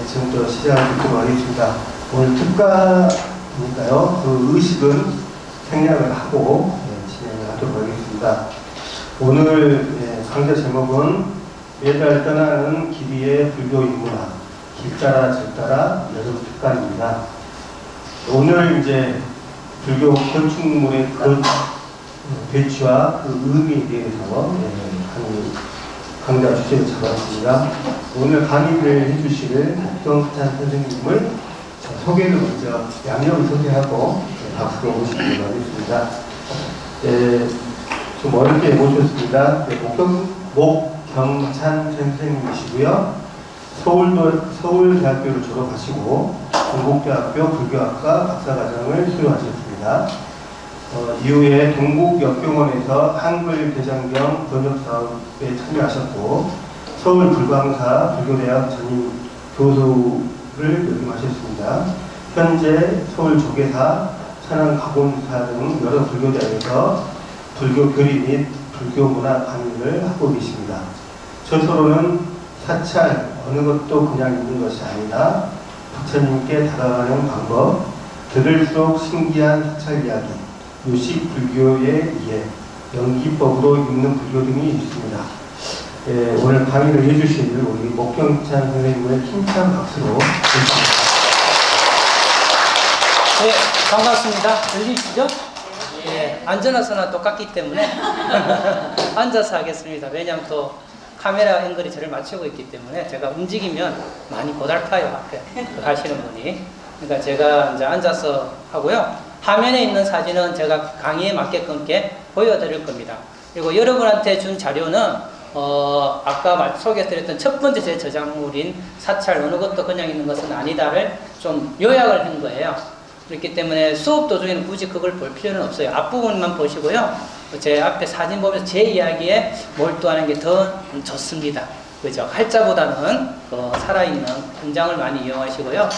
지금부터 시작하도록 하겠습니다. 오늘 특가니까요. 그 의식은 생략을 하고 진행을 하도록 하겠습니다. 오늘 강좌 제목은 매달 떠나는 길이의 불교 인문학, 길 따라 절 따라 여름 특가입니다. 오늘 이제 불교 건축물의 그 배치와 그 의미에 대해서 강좌 주제를 잡았습니다. 오늘 강의를 해주실 박경찬 선생님을 소개를 먼저 양념을 소개하고 박수로 모시도록 하겠습니다. 좀 어렵게 모셨습니다. 목경찬 선생님이시고요. 서울대학교를 졸업하시고 동국대학교 불교학과 박사과정을 수료하셨습니다. 이후에 동국역경원에서 한글 대장경 번역 사업에 참여하셨고 서울불광사 불교대학 전임 교수를 역임하셨습니다. 현재 서울조계사, 천안가본사 등 여러 불교대학에서 불교 교리 및 불교문화 강의를 하고 계십니다. 저서로는 사찰 어느 것도 그냥 있는 것이 아니다, 부처님께 다가가는 방법, 들을수록 신기한 사찰 이야기, 요식 불교의 이해, 연기법으로 읽는 불교 등이 있습니다. 오늘 강의를 해주실 우리 목경찬 선생님을 힘찬 박수로 모십니다. 네, 반갑습니다. 들리시죠? 예, 앉아서나 똑같기 때문에 앉아서 하겠습니다. 왜냐하면 또 카메라 앵글이 저를 맞추고 있기 때문에 제가 움직이면 많이 고달파요, 앞에 하시는 분이. 그러니까 제가 이제 앉아서 하고요. 화면에 있는 사진은 제가 강의에 맞게끔 보여드릴 겁니다. 그리고 여러분한테 준 자료는 아까 소개해드렸던 첫 번째 제 저작물인 사찰 어느 것도 그냥 있는 것은 아니다를 좀 요약을 한 거예요. 그렇기 때문에 수업 도중에는 굳이 그걸 볼 필요는 없어요. 앞부분만 보시고요. 제 앞에 사진 보면서 제 이야기에 몰두하는 게 더 좋습니다. 그죠? 할자보다는 살아있는 현장을 많이 이용하시고요.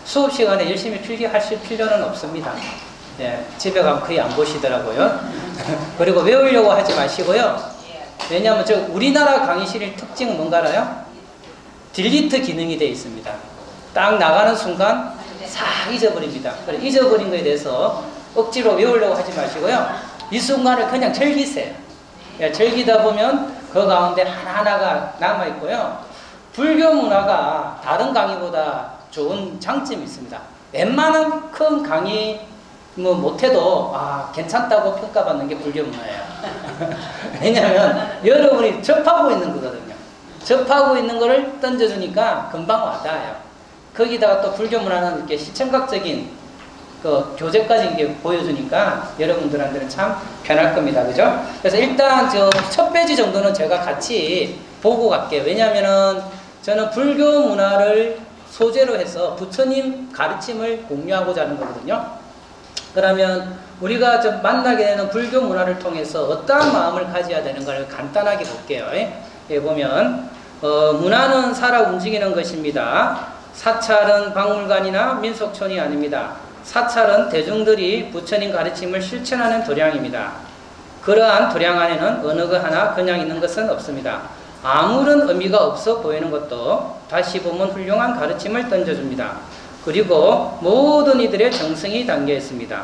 수업 시간에 열심히 필기하실 필요는 없습니다. 예, 집에 가면 거의 안 보시더라고요. 그리고 외우려고 하지 마시고요. 왜냐하면 우리나라 강의실의 특징은 뭔가 알아요? 딜리트 기능이 되어 있습니다. 딱 나가는 순간 싹 잊어버립니다. 그래서 잊어버린 거에 대해서 억지로 외우려고 하지 마시고요. 이 순간을 그냥 즐기세요. 예, 즐기다 보면 그 가운데 하나하나가 남아있고요. 불교 문화가 다른 강의보다 좋은 장점이 있습니다. 웬만한 큰 강의 못해도 괜찮다고 평가받는 게 불교 문화예요. 왜냐하면 여러분이 접하고 있는 거거든요. 접하고 있는 거를 던져주니까 금방 와닿아요. 거기다가 또 불교 문화는 이렇게 시청각적인 그 교재까지 이게 보여주니까 여러분들한테는 참 편할 겁니다. 그죠? 그래서 일단 첫 페이지 정도는 제가 같이 보고 갈게요. 왜냐하면은 저는 불교 문화를 소재로 해서 부처님 가르침을 공유하고자 하는 거거든요. 그러면 우리가 좀 만나게 되는 불교 문화를 통해서 어떠한 마음을 가져야 되는가를 간단하게 볼게요. 여기 보면 문화는 살아 움직이는 것입니다. 사찰은 박물관이나 민속촌이 아닙니다. 사찰은 대중들이 부처님 가르침을 실천하는 도량입니다. 그러한 도량 안에는 어느 거 하나 그냥 있는 것은 없습니다. 아무런 의미가 없어 보이는 것도 다시 보면 훌륭한 가르침을 던져줍니다. 그리고 모든 이들의 정성이 담겨 있습니다.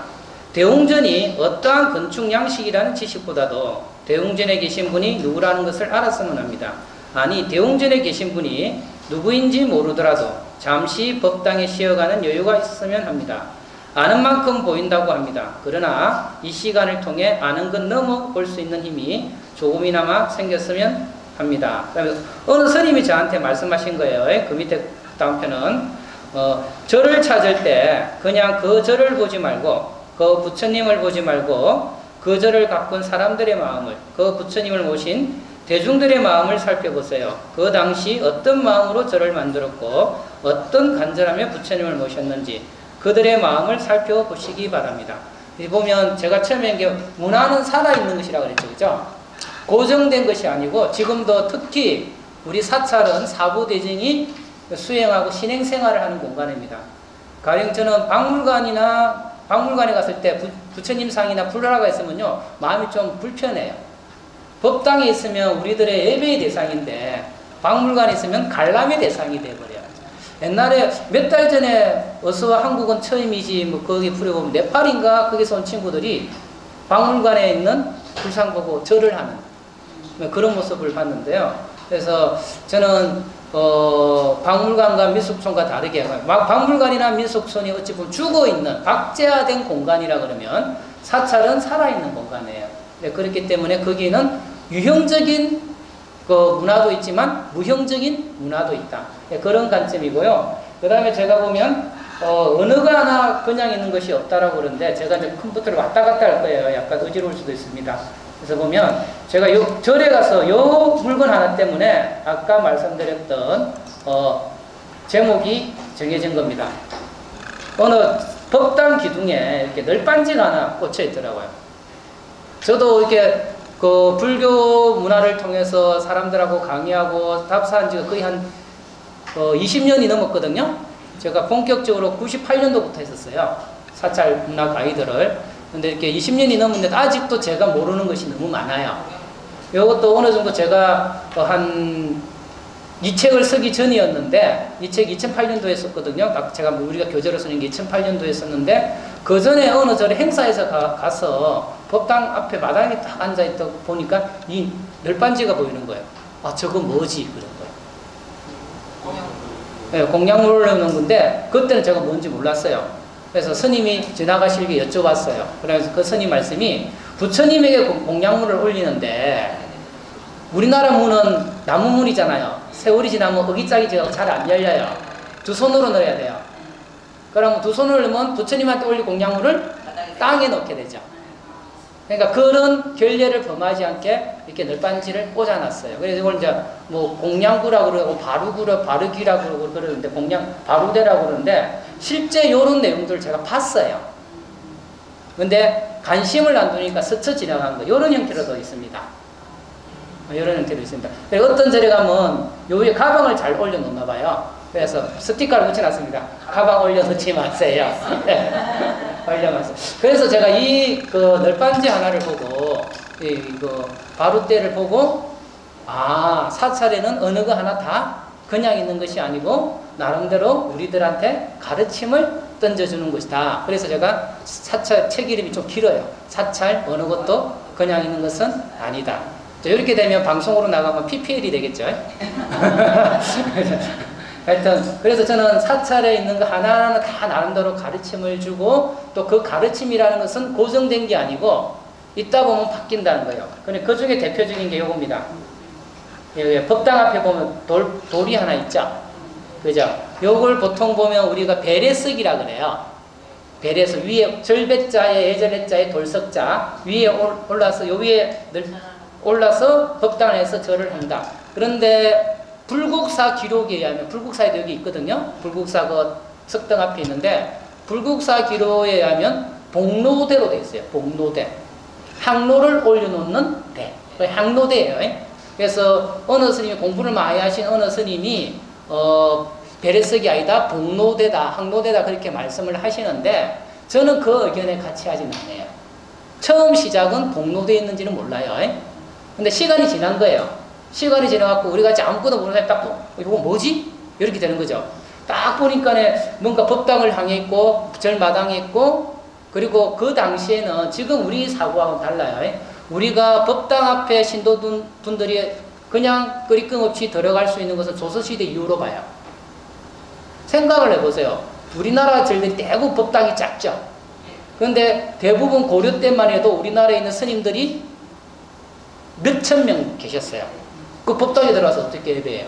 대웅전이 어떠한 건축 양식이라는 지식보다도 대웅전에 계신 분이 누구라는 것을 알았으면 합니다. 아니, 대웅전에 계신 분이 누구인지 모르더라도 잠시 법당에 쉬어가는 여유가 있으면 합니다. 아는 만큼 보인다고 합니다. 그러나 이 시간을 통해 아는 것 넘어 볼 수 있는 힘이 조금이나마 생겼으면 합니다. 어느 스님이 저한테 말씀하신 거예요. 그 밑에 다음 편은 절을 찾을 때 그냥 그 절을 보지 말고 그 부처님을 보지 말고 그 절을 가꾼 사람들의 마음을, 그 부처님을 모신 대중들의 마음을 살펴보세요. 그 당시 어떤 마음으로 절을 만들었고 어떤 간절함에 부처님을 모셨는지 그들의 마음을 살펴보시기 바랍니다. 보면 제가 처음에 이게 문화는 살아있는 것이라고 그랬죠. 그죠? 고정된 것이 아니고 지금도 특히 우리 사찰은 사부대중이 수행하고 신행생활을 하는 공간입니다. 가령 저는 박물관에 갔을 때 부처님 상이나 불화가 있으면요 마음이 좀 불편해요. 법당에 있으면 우리들의 예배의 대상인데 박물관에 있으면 관람의 대상이 돼버려요. 옛날에 몇 달 전에 어서와 한국은 처음이지 뭐 거기 풀어보면 네팔인가 거기서 온 친구들이 박물관에 있는 불상 보고 절을 하는 그런 모습을 봤는데요. 그래서 저는 박물관과 미술촌과 다르게 박물관이나 미술촌이 어찌 보면 죽어있는 박제화된 공간이라 그러면 사찰은 살아있는 공간이에요. 네, 그렇기 때문에 거기는 유형적인 그 문화도 있지만 무형적인 문화도 있다. 네, 그런 관점이고요. 그 다음에 제가 보면 언어가 하나 그냥 있는 것이 없다라고 그러는데 제가 이제 컴퓨터를 왔다 갔다 할 거예요. 약간 어지러울 수도 있습니다. 그래서 보면 제가 요 절에 가서 요 물건 하나 때문에 아까 말씀드렸던 제목이 정해진 겁니다. 어느 법당 기둥에 이렇게 널빤지가 하나 꽂혀 있더라고요. 저도 이렇게 그 불교 문화를 통해서 사람들하고 강의하고 답사한 지가 거의 한 20년이 넘었거든요. 제가 본격적으로 98년도부터 했었어요. 사찰 문화 가이드를. 근데 이렇게 20년이 넘었는데 아직도 제가 모르는 것이 너무 많아요. 이것도 어느 정도 제가 이 책을 쓰기 전이었는데 이 책 2008년도에 썼거든요. 제가 우리가 교재로 쓰는 게 2008년도에 썼는데 그 전에 어느 절에 행사에서 가서 법당 앞에 마당에 딱 앉아있다 보니까 이 널빤지가 보이는 거예요. 아 저거 뭐지? 그런 거예요. 네, 공양물을 넣는 건데 그때는 제가 뭔지 몰랐어요. 그래서 스님이 지나가실 게 여쭤봤어요. 그래서 그 스님 말씀이 부처님에게 공양물을 올리는데 우리나라 문은 나무 문이잖아요. 세월이 지나면 어기짝이 잘 안 열려요. 두 손으로 넣어야 돼요. 그럼 두 손으로 넣으면 부처님한테 올릴 공양물을 땅에 넣게 되죠. 그러니까 그런 결례를 범하지 않게 이렇게 널빤지를 꽂아놨어요. 그래서 이걸 이제 뭐 공양구라고 그러고 바르기라고 그러는데 바루대라고 그러는데 실제 이런 내용들을 제가 봤어요. 근데 관심을 안 두니까 스쳐 지나간 거 이런 형태로도 있습니다. 이런 형태로 있습니다. 그리고 어떤 절에 가면 요 위에 가방을 잘 올려놓나 봐요. 그래서 스티커를 붙여놨습니다. 가방 올려놓지 마세요. 올려놨어요. 그래서 제가 그 널빤지 하나를 보고 바루대를 보고 사찰에는 어느 거 하나 다 그냥 있는 것이 아니고 나름대로 우리들한테 가르침을 던져주는 것이다. 그래서 제가 사찰 책 이름이 좀 길어요. 사찰 어느 것도 그냥 있는 것은 아니다. 이렇게 되면 방송으로 나가면 PPL이 되겠죠. 하여튼 그래서 저는 사찰에 있는 거 하나하나 다 나름대로 가르침을 주고 또 그 가르침이라는 것은 고정된 게 아니고 있다 보면 바뀐다는 거예요. 근데 그 중에 대표적인 게 이겁니다. 법당 앞에 보면 돌이 하나 있죠. 그죠? 요걸 보통 보면 우리가 베레석이라 그래요. 베레석 위에 절배자에 예절해자에 돌석자 위에 올라서 요 위에 올라서 법당에서 절을 한다. 그런데 불국사 기록에 의하면 불국사에도 여기 있거든요. 불국사 그 석당 앞에 있는데 불국사 기록에 의하면 복로대로 되어 있어요. 복로대. 항로를 올려놓는 대. 항로대예요. 그래서 어느 스님이 공부를 많이 하신 어느 스님이 베레석이 아니다 복로대다 항로대다 그렇게 말씀을 하시는데 저는 그 의견에 같이 하진 않아요. 처음 시작은 복로대에 있는지는 몰라요. 근데 시간이 지난 거예요. 시간이 지나갖고 우리 같이 아무것도 모르는 사람이 딱 이거 뭐지? 이렇게 되는 거죠. 딱 보니까 뭔가 법당을 향해 있고 절마당에 있고 그리고 그 당시에는 지금 우리 사고하고는 달라요. 우리가 법당 앞에 신도분들이 그냥 끄리낌 없이 들어갈 수 있는 것은 조선시대 이후로 봐요. 생각을 해보세요. 우리나라 절들이 대부분 법당이 작죠. 그런데 대부분 고려 때만 해도 우리나라에 있는 스님들이 몇천 명 계셨어요. 그 법당에 들어가서 어떻게 예배해요?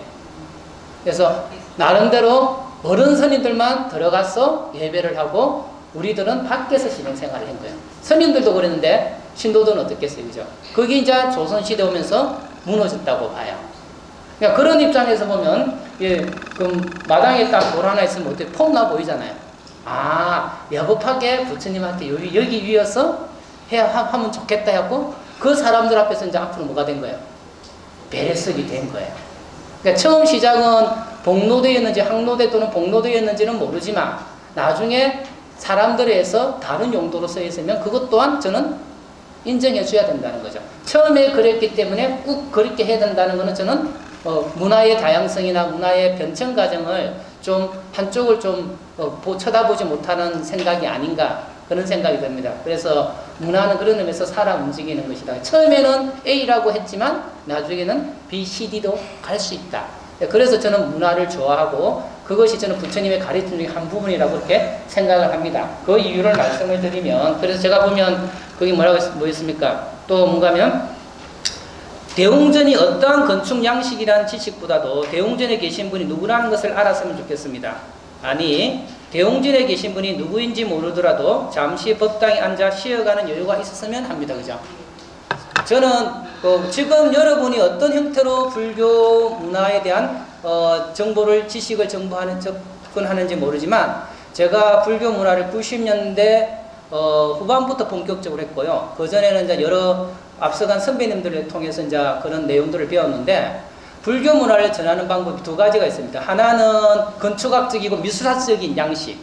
그래서 나름대로 어른 스님들만 들어가서 예배를 하고 우리들은 밖에서 신앙생활을 한 거예요. 스님들도 그랬는데 신도들은 어떻겠어요? 그죠? 그게 이제 조선시대 오면서 무너졌다고 봐요. 그러니까 그런 입장에서 보면 그 마당에 딱 돌 하나 있으면 어떻게 폼나 보이잖아요. 여법하게 부처님한테 여기 위에서 하면 좋겠다 하고 그 사람들 앞에서 이제 앞으로 뭐가 된 거예요? 베레석이 된 거예요. 그러니까 처음 시작은 복로대였는지 항로대 또는 복로대였는지는 모르지만 나중에 사람들에 의해서 다른 용도로 쓰였으면 그것 또한 저는 인정해 줘야 된다는 거죠. 처음에 그랬기 때문에 꼭 그렇게 해야 된다는 것은 저는 문화의 다양성이나 문화의 변천 과정을 좀 한쪽을 좀 쳐다보지 못하는 생각이 아닌가 그런 생각이 듭니다. 그래서 문화는 그런 의미에서 살아 움직이는 것이다. 처음에는 A라고 했지만 나중에는 B, C, D도 갈 수 있다. 그래서 저는 문화를 좋아하고 그것이 저는 부처님의 가르침 중에 한 부분이라고 그렇게 생각을 합니다. 그 이유를 말씀을 드리면 그래서 제가 보면 거기 뭐였습니까? 또 뭔가면 대웅전이 어떠한 건축 양식이라는 지식보다도 대웅전에 계신 분이 누구라는 것을 알았으면 좋겠습니다. 아니 대웅전에 계신 분이 누구인지 모르더라도 잠시 법당에 앉아 쉬어가는 여유가 있었으면 합니다. 그죠? 저는 지금 여러분이 어떤 형태로 불교 문화에 대한 정보를 지식을 접근하는지 모르지만 제가 불교 문화를 90년대 후반부터 본격적으로 했고요. 그 전에는 이제 여러 앞서간 선배님들을 통해서 이제 그런 내용들을 배웠는데 불교 문화를 전하는 방법이 두 가지가 있습니다. 하나는 건축학적이고 미술학적인 양식.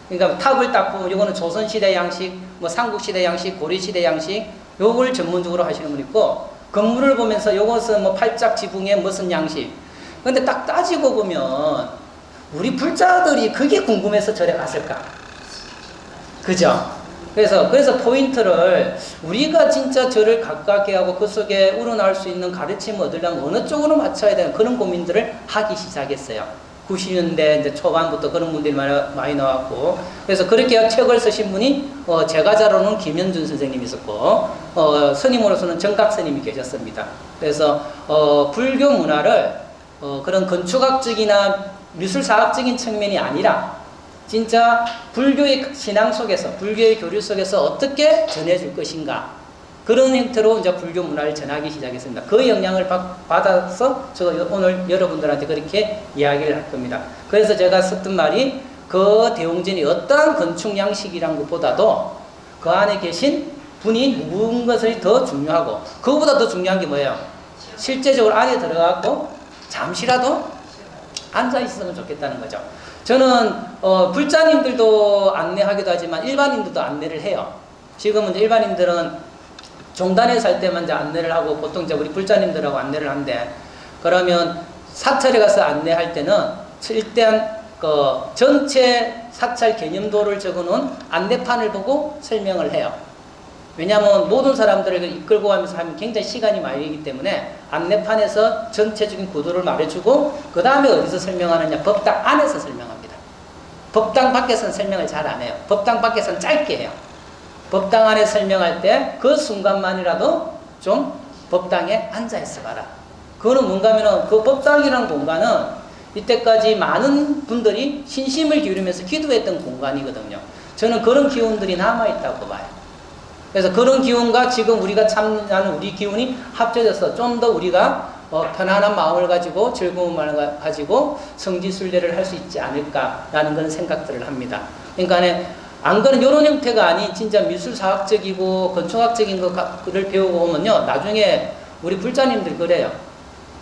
그러니까 탑을 닦고 이거는 조선시대 양식, 뭐 삼국시대 양식, 고려시대 양식 요걸 전문적으로 하시는 분 있고 건물을 보면서 요것은 뭐 팔짝 지붕의 무슨 양식. 근데 딱 따지고 보면 우리 불자들이 그게 궁금해서 절에 갔을까? 그죠? 그래서 포인트를 우리가 진짜 절을 가깝게 하고 그 속에 우러나올 수 있는 가르침을 얻으려면 어느 쪽으로 맞춰야 되는 그런 고민들을 하기 시작했어요. 90년대 이제 초반부터 그런 분들이 많이 나왔고 그래서 그렇게 책을 쓰신 분이 제가자로는 김현준 선생님이 있었고 스님으로서는 정각 스님이 계셨습니다. 그래서 불교 문화를 그런 건축학적이나 미술사학적인 측면이 아니라 진짜 불교의 신앙 속에서 불교의 교류 속에서 어떻게 전해줄 것인가 그런 형태로 이제 불교 문화를 전하기 시작했습니다. 그 영향을 받아서 제가 오늘 여러분들한테 그렇게 이야기를 할 겁니다. 그래서 제가 썼던 말이 그 대웅전이 어떠한 건축 양식이란 것보다도 그 안에 계신 분이 누군 것이 더 중요하고 그거보다 더 중요한 게 뭐예요? 실제적으로 안에 들어가고 잠시라도 앉아 있으면 좋겠다는 거죠. 저는 불자님들도 안내하기도 하지만 일반인들도 안내를 해요. 지금은 이제 일반인들은 종단에 살 때만 이제 안내를 하고 보통 이제 우리 불자님들하고 안내를 하는데 그러면 사찰에 가서 안내할 때는 일단 그 전체 사찰 개념도를 적어놓은 안내판을 보고 설명을 해요. 왜냐하면 모든 사람들을 이끌고 가면서 하면 굉장히 시간이 많이 걸리기 때문에 안내판에서 전체적인 구도를 말해주고 그 다음에 어디서 설명하느냐 법당 안에서 설명합니다. 법당 밖에서는 설명을 잘 안 해요. 법당 밖에서는 짧게 해요. 법당 안에 설명할 때 그 순간만이라도 좀 법당에 앉아있어 봐라. 그거는 뭔가 하면은 그 법당이라는 공간은 이때까지 많은 분들이 신심을 기울이면서 기도했던 공간이거든요. 저는 그런 기운들이 남아있다고 봐요. 그래서 그런 기운과 지금 우리가 참여하는 우리 기운이 합쳐져서 좀 더 우리가 편안한 마음을 가지고 즐거운 마음을 가지고 성지순례를 할 수 있지 않을까라는 그런 생각들을 합니다. 그러니까 안 그런 이런 형태가 아닌 진짜 미술사학적이고 건축학적인 것을 배우고 오면요 나중에 우리 불자님들 그래요.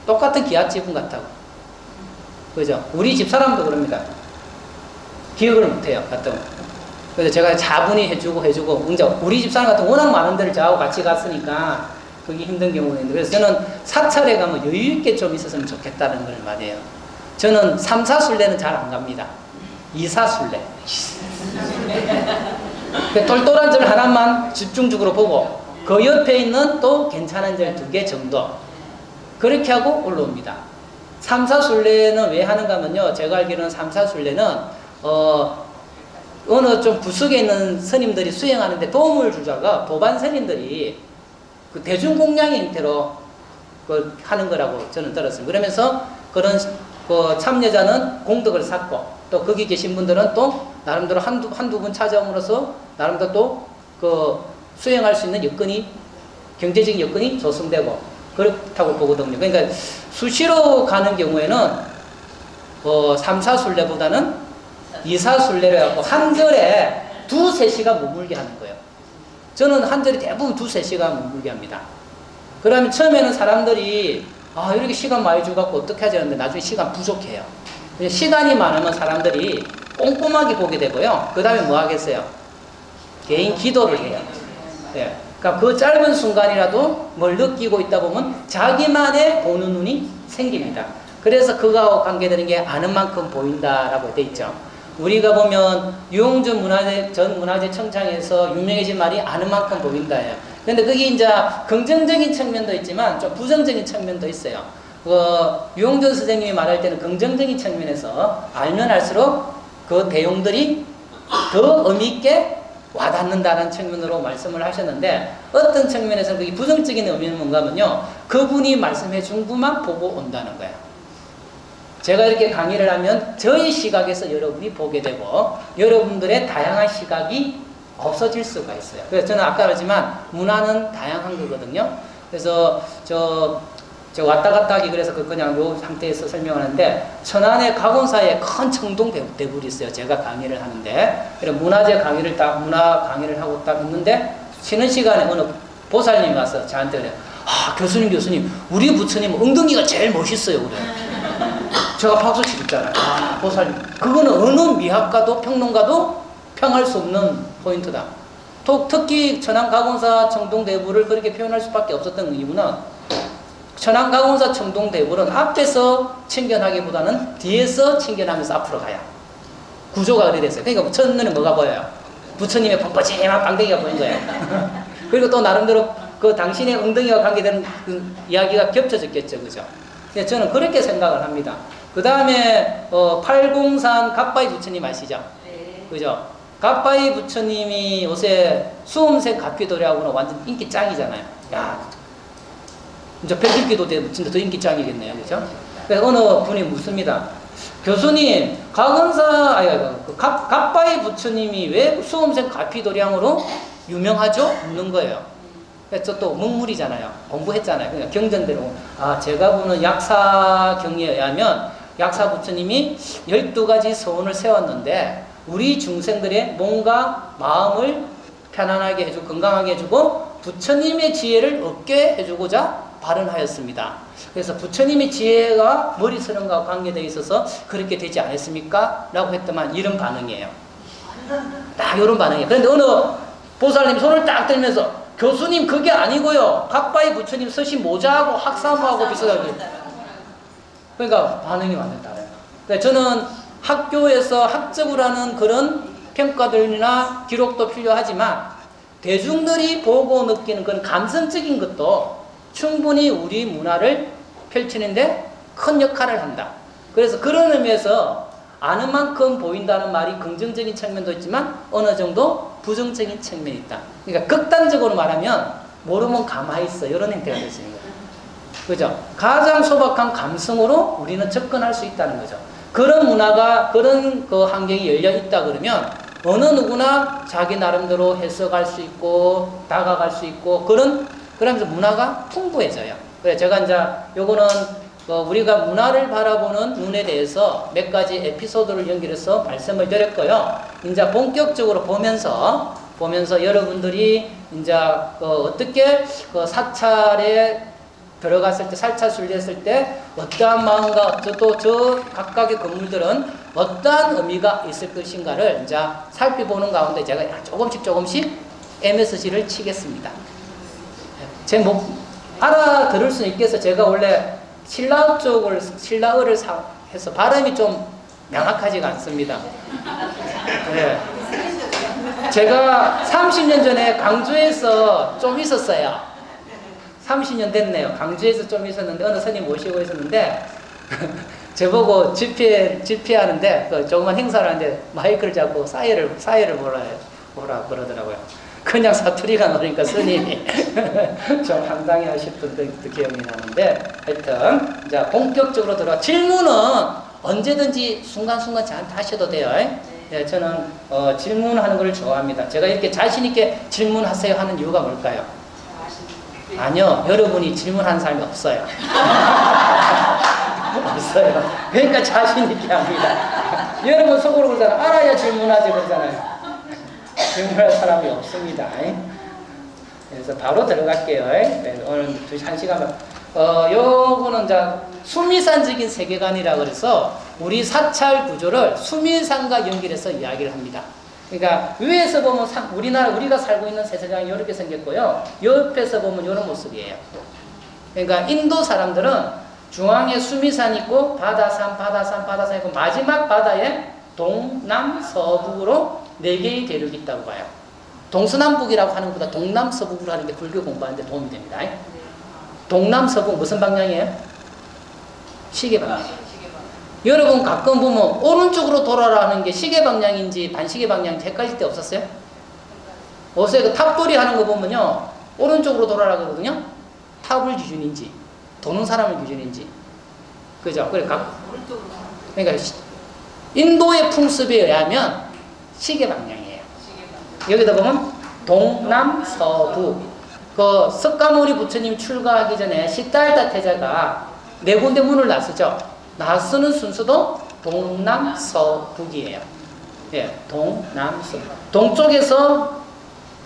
똑같은 기와지붕 같다고. 그죠? 우리 집사람도 그럽니다. 기억을 못해요. 갔던. 그래서 제가 자분히 해주고 우리 집사람 같은 워낙 많은 데를 저하고 같이 갔으니까 그게 힘든 경우가 있는데 그래서 저는 사찰에 가면 여유있게 좀 있었으면 좋겠다는 걸 말이에요. 저는 3, 4순례는 잘 안 갑니다. 2, 4순례. 똘똘한 절 하나만 집중적으로 보고 그 옆에 있는 또 괜찮은 절 2개 정도 그렇게 하고 올라옵니다. 3, 4순례는 왜 하는가 하면요. 제가 알기로는 3, 4순례는 어느 좀 구석에 있는 스님들이 수행하는데 도움을 주자가 도반 스님들이 그 대중공양의 형태로 하는 거라고 저는 들었습니다. 그러면서 그런 참여자는 공덕을 쌓고 또 거기 계신 분들은 또 나름대로 한두 분 찾아옴으로써 나름대로 또 그 수행할 수 있는 여건이 경제적인 여건이 조성되고 그렇다고 보거든요. 그러니까 수시로 가는 경우에는 3, 4순례보다는 2, 4순례를 해갖고 한 절에 2, 3시간 머물게 하는 거예요. 저는 한 절에 대부분 2, 3시간 머물게 합니다. 그러면 처음에는 사람들이 이렇게 시간 많이 주갖고 어떻게 하지 하는데 나중에 시간 부족해요. 시간이 많으면 사람들이 꼼꼼하게 보게 되고요. 그 다음에 뭐 하겠어요? 개인 기도를 해요. 네. 그러니까 그 짧은 순간이라도 뭘 느끼고 있다 보면 자기만의 보는 눈이 생깁니다. 그래서 그거하고 관계되는 게 아는 만큼 보인다라고 돼 있죠. 우리가 보면 유홍준 전 문화재 청장에서 유명해진 말이 아는 만큼 보인다예요. 근데 그게 이제 긍정적인 측면도 있지만 좀 부정적인 측면도 있어요. 유홍준 선생님이 말할 때는 긍정적인 측면에서 알면 알수록 그 내용들이 더 의미 있게 와닿는다는 측면으로 말씀을 하셨는데, 어떤 측면에서는 그게 부정적인 의미는 뭔가 하면요, 그분이 말씀해 준 것만 보고 온다는 거예요. 제가 이렇게 강의를 하면 저희 시각에서 여러분이 보게 되고 여러분들의 다양한 시각이 없어질 수가 있어요. 그래서 저는 아까 말했지만 문화는 다양한 거거든요. 그래서 저 왔다 갔다 하기 그래서 그냥 요 상태에서 설명하는데, 천안의 가곤사에 큰 청동 대굴이 있어요. 제가 강의를 하는데, 그래서 문화 강의를 하고 딱 있는데 쉬는 시간에 어느 보살님이 와서 저한테 그래요. 아, 교수님, 우리 부처님 엉덩이가 제일 멋있어요. 그래. 제가 박수 치겠잖아요. 아, 보살님. 그거는 어느 미학가도 평론가도 평할 수 없는 포인트다. 특히 천안 가곤사 청동 대굴을 그렇게 표현할 수밖에 없었던 이유는, 천안 가곤사 청동 대굴은 앞에서 친견하기보다는 뒤에서 친견하면서 앞으로 가야 구조가 그래 됐어요. 그러니까 첫눈에 뭐가 보여요? 부처님의 뻔뻔한 방댕이가 보인 거예요. 그리고 또 나름대로 그 당신의 엉덩이와 관계되는 그 이야기가 겹쳐졌겠죠, 그죠? 근데 저는 그렇게 생각을 합니다. 그 다음에 팔공산 갑바이 부처님 아시죠? 네. 그죠? 갑바이 부처님이 요새 수험생 갑귀도래하고는 완전 인기 짱이잖아요. 야, 이제 백일기도 진짜 더 인기 짱이겠네요, 그죠? 그래서 어느 분이 묻습니다. 교수님, 갑바이 부처님이 왜 수험생 갑귀도량으로 유명하죠? 묻는 거예요. 그래서 또 먹물이잖아요. 공부했잖아요. 그러니까 경전대로. 아, 제가 보는 약사경에 의하면 약사 부처님이 12가지 서원을 세웠는데, 우리 중생들의 몸과 마음을 편안하게 해주고 건강하게 해주고 부처님의 지혜를 얻게 해주고자 발언하였습니다. 그래서 부처님의 지혜가 머리 쓰는 것과 관계되어 있어서 그렇게 되지 않았습니까? 라고 했더만 이런 반응이에요. 딱 이런 반응이에요. 그런데 어느 보살님 손을 딱 들면서, 교수님 그게 아니고요, 각바이 부처님 쓰신 모자하고 학사모하고 비슷하게. 그러니까 반응이 완전 달라요. 그러니까 저는 학교에서 학적으로 하는 그런 평가들이나 기록도 필요하지만 대중들이 보고 느끼는 그런 감성적인 것도 충분히 우리 문화를 펼치는데 큰 역할을 한다. 그래서 그런 의미에서 아는 만큼 보인다는 말이 긍정적인 측면도 있지만 어느 정도 부정적인 측면이 있다. 그러니까 극단적으로 말하면 모르면 가만히 있어, 이런 형태가 될 수 있는 거예요. 그죠? 가장 소박한 감성으로 우리는 접근할 수 있다는 거죠. 그런 문화가, 그런 그 환경이 열려 있다 그러면 어느 누구나 자기 나름대로 해석할 수 있고 다가갈 수 있고 그러면서 문화가 풍부해져요. 그래서 제가 이제 요거는 우리가 문화를 바라보는 눈에 대해서 몇 가지 에피소드를 연결해서 말씀을 드렸고요. 이제 본격적으로 보면서 여러분들이 이제 어떻게 사찰에 들어갔을 때, 살차 순례했을 때 어떠한 마음과 또 저 각각의 건물들은 어떠한 의미가 있을 것인가를 이제 살펴보는 가운데 제가 조금씩 MSG를 치겠습니다. 제 알아들을 수 있게 해서 제가 원래 신라어를 해서 발음이 좀 명확하지가 않습니다. 네. 제가 30년 전에 강주에서 좀 있었어요. 30년 됐네요. 강주에서 좀 있었는데 어느 스님 모시고 있었는데 저보고 집회하는데 그 조그만 행사를 하는데 마이크를 잡고 사회를 보라 그러더라고요. 그냥 사투리가 나오니까 스님이 좀 황당해 하셨던 기억이 나는데, 하여튼 이제 본격적으로 들어가 질문은 언제든지 순간순간 저한테 하셔도 돼요. 네, 저는 질문하는 걸 좋아합니다. 제가 이렇게 자신 있게 질문하세요 하는 이유가 뭘까요? 아니요, 여러분이 질문하는 사람이 없어요. 없어요. 그러니까 자신 있게 합니다. 여러분 속으로 그러잖아요. 알아야 질문하지 그러잖아요. 질문할 사람이 없습니다. 그래서 바로 들어갈게요. 네, 오늘 1시간. 요거는 이제 수미산적인 세계관이라 그래서 우리 사찰 구조를 수미산과 연결해서 이야기를 합니다. 그러니까 위에서 보면 우리가 살고 있는 세상이 이렇게 생겼고요. 옆에서 보면 이런 모습이에요. 그러니까 인도 사람들은 중앙에 수미산 있고 바다산, 바다산, 바다산 있고 마지막 바다에 동남서북으로 4개의 대륙이 있다고 봐요. 동서남북이라고 하는 것보다 동남서북으로 하는 게 불교 공부하는 데 도움이 됩니다. 동남서북 무슨 방향이에요? 시계 방향. 여러분 가끔 보면 오른쪽으로 돌아라는 게 시계 방향인지 반시계 방향인지 헷갈릴 때 없었어요? 어제 그 탑돌이 하는 거 보면요, 오른쪽으로 돌아라 그러거든요. 탑을 기준인지 도는 사람을 기준인지, 그죠? 그러니까 인도의 풍습에 의하면 시계 방향이에요. 여기다 보면 동남서북. 그 석가모니 부처님 출가하기 전에 시달다 태자가 4군데 문을 놨었죠. 낯쓰는 순서도 동남서북이에요. 예, 동남서북. 동쪽에서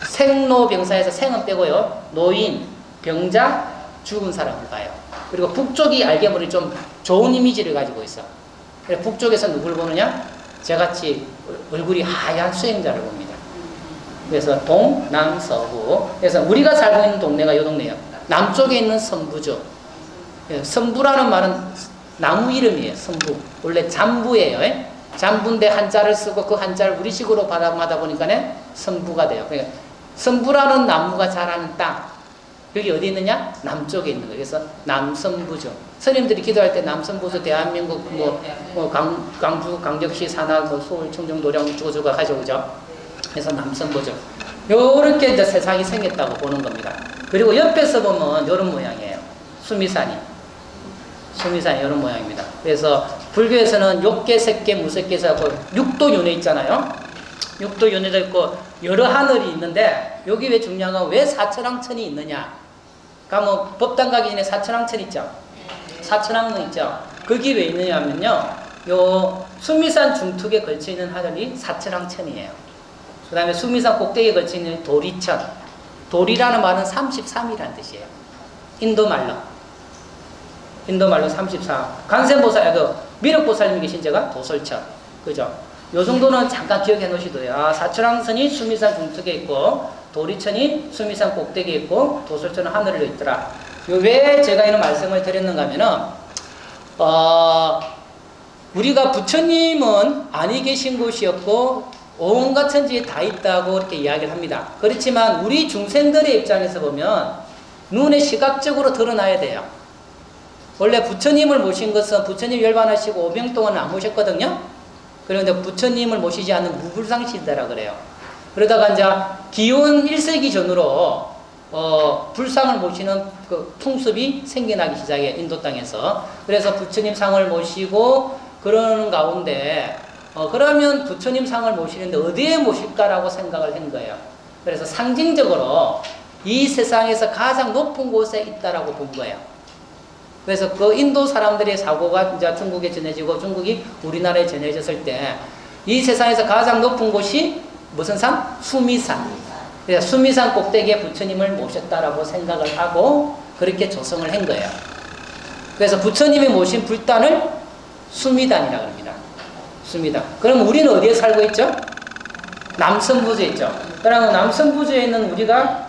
생로병사에서 생은 빼고요, 노인, 병자, 죽은 사람을 봐요. 그리고 북쪽이 알게 보니 좀 좋은 이미지를 가지고 있어. 그래서 북쪽에서 누굴 보느냐? 저같이 얼굴이 하얀 수행자를 봅니다. 그래서 동남서북. 그래서 우리가 살고 있는 동네가 이 동네예요. 남쪽에 있는 선부죠. 선부라는 말은 나무 이름이에요. 선부. 원래 잠부예요. 잠부인데 한자를 쓰고 그 한자를 우리식으로 발음하다 보니까 선부가 돼요. 그러니까 선부라는 나무가 자라는 땅. 여기 어디 있느냐? 남쪽에 있는 거예요. 그래서 남선부죠. 스님들이 기도할 때 남선부죠. 대한민국 강주, 강력시, 산하, 서울, 충청, 노량, 주고주가 가져오죠. 그래서 남선부죠. 요렇게 이제 세상이 생겼다고 보는 겁니다. 그리고 옆에서 보면 이런 모양이에요. 수미산이 이런 모양입니다. 그래서 불교에서는 욕계, 색계, 무색계에서 하고 6도 윤회 있잖아요. 6도 윤회도 있고 여러 하늘이 있는데 여기 왜 중요한 건 왜 사천왕천이 있느냐? 가면 법당 가기 전에 사천왕천 있죠. 사천왕문 있죠. 거기 왜 있느냐 하면요, 요 수미산 중턱에 걸쳐 있는 하늘이 사천왕천이에요. 그 다음에 수미산 꼭대기에 걸쳐 있는 도리천. 도리라는 말은 33이라는 뜻이에요. 인도말로 33. 간센보살, 미륵보살님이 계신 데가 도솔천. 그죠? 요 정도는 잠깐 기억해 놓으시도요. 아, 사천왕천이 수미산 중턱에 있고, 도리천이 수미산 꼭대기에 있고, 도솔천은 하늘에 있더라. 왜 제가 이런 말씀을 드렸는가 하면은, 우리가 부처님은 아니 계신 곳이었고, 온갖 천지에 다 있다고 이렇게 이야기를 합니다. 그렇지만 우리 중생들의 입장에서 보면, 눈에 시각적으로 드러나야 돼요. 원래 부처님을 모신 것은 부처님 열반하시고 5병 동안 안 모셨거든요. 그런데 부처님을 모시지 않는 무불상시대라 그래요. 그러다가 이제 기원 1세기 전으로 불상을 모시는 그 풍습이 생겨나기 시작해요. 인도 땅에서. 그래서 부처님 상을 모시고 그러는 가운데 그러면 부처님 상을 모시는데 어디에 모실까라고 생각을 한 거예요. 그래서 상징적으로 이 세상에서 가장 높은 곳에 있다라고 본 거예요. 그래서 그 인도 사람들의 사고가 이제 중국에 전해지고 중국이 우리나라에 전해졌을 때 이 세상에서 가장 높은 곳이 무슨 산? 수미산. 그래서 수미산 꼭대기에 부처님을 모셨다라고 생각을 하고 그렇게 조성을 한 거예요. 그래서 부처님이 모신 불단을 수미단이라고 합니다. 수미단. 그럼 우리는 어디에 살고 있죠? 남선부주에 있죠. 그러면 남선부주에 있는 우리가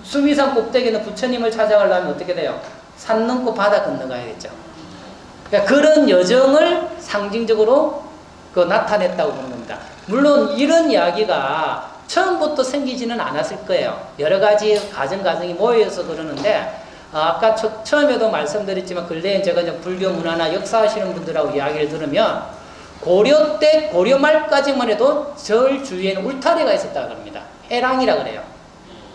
수미산 꼭대기에 있는 부처님을 찾아가려면 어떻게 돼요? 산 넘고 바다 건너가야겠죠. 그러니까 그런 여정을 상징적으로 나타냈다고 보는 겁니다. 물론 이런 이야기가 처음부터 생기지는 않았을 거예요. 여러 가지 과정이 모여서 그러는데 아까 처음에도 말씀드렸지만 근래에 제가 이제 불교 문화나 역사하시는 분들하고 이야기를 들으면 고려 때 고려 말까지만 해도 절 주위에는 울타리가 있었다고 합니다. 해랑이라 그래요.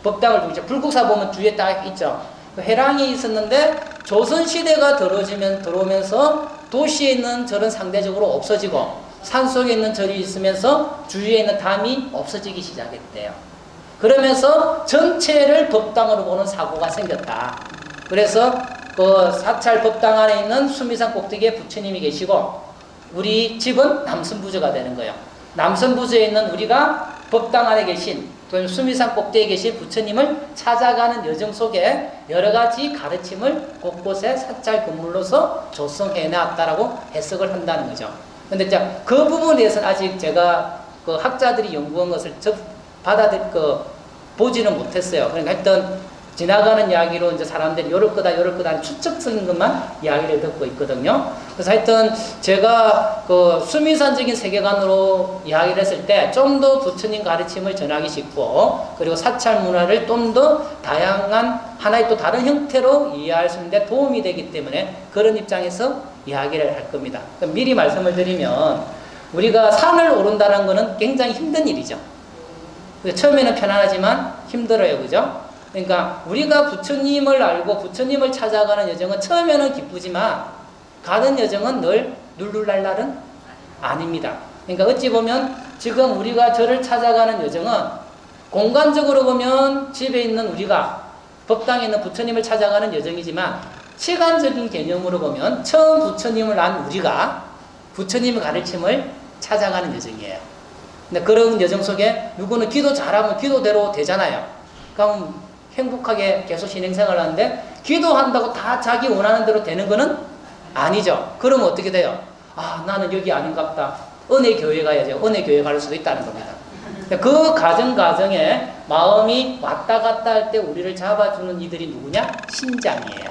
법당을 두고 불국사 보면 주위에 딱 있죠. 해랑이 있었는데 조선시대가 들어오면서 도시에 있는 절은 상대적으로 없어지고 산속에 있는 절이 있으면서 주위에 있는 담이 없어지기 시작했대요. 그러면서 전체를 법당으로 보는 사고가 생겼다. 그래서 그 사찰 법당 안에 있는 수미산 꼭대기에 부처님이 계시고 우리 집은 남선부주가 되는 거예요. 남선부주에 있는 우리가 법당 안에 계신 수미산 꼭대기에 계신 부처님을 찾아가는 여정 속에 여러 가지 가르침을 곳곳에 사찰 건물로서 조성해 놨다라고 해석을 한다는 거죠. 근데 그 부분에 대해서는 아직 제가 그 학자들이 연구한 것을 보지는 못했어요. 그러니까 하여튼 지나가는 이야기로 이제 사람들이 요럴 거다 요럴 거다 추측적인 것만 이야기를 듣고 있거든요. 그래서 하여튼 제가 그 수미산적인 세계관으로 이야기를 했을 때 좀 더 부처님 가르침을 전하기 쉽고, 그리고 사찰 문화를 좀 더 다양한 하나의 또 다른 형태로 이해할 수 있는데 도움이 되기 때문에 그런 입장에서 이야기를 할 겁니다. 그럼 미리 말씀을 드리면, 우리가 산을 오른다는 것은 굉장히 힘든 일이죠. 처음에는 편안하지만 힘들어요. 그죠? 그러니까 우리가 부처님을 알고 부처님을 찾아가는 여정은 처음에는 기쁘지만 가는 여정은 늘 룰룰랄랄은 아닙니다. 그러니까 어찌 보면 지금 우리가 저를 찾아가는 여정은 공간적으로 보면 집에 있는 우리가 법당에 있는 부처님을 찾아가는 여정이지만, 시간적인 개념으로 보면 처음 부처님을 안 우리가 부처님의 가르침을 찾아가는 여정이에요. 근데 그런 여정 속에 누구는 기도 잘하면 기도대로 되잖아요. 그럼 행복하게 계속 신행생활을 하는데, 기도한다고 다 자기 원하는 대로 되는 거는 아니죠. 그러면 어떻게 돼요? 아, 나는 여기 아닌갑다. 은혜교회 가야죠. 은혜교회 갈 수도 있다는 겁니다. 그 과정에 마음이 왔다 갔다 할 때 우리를 잡아주는 이들이 누구냐? 신장이에요.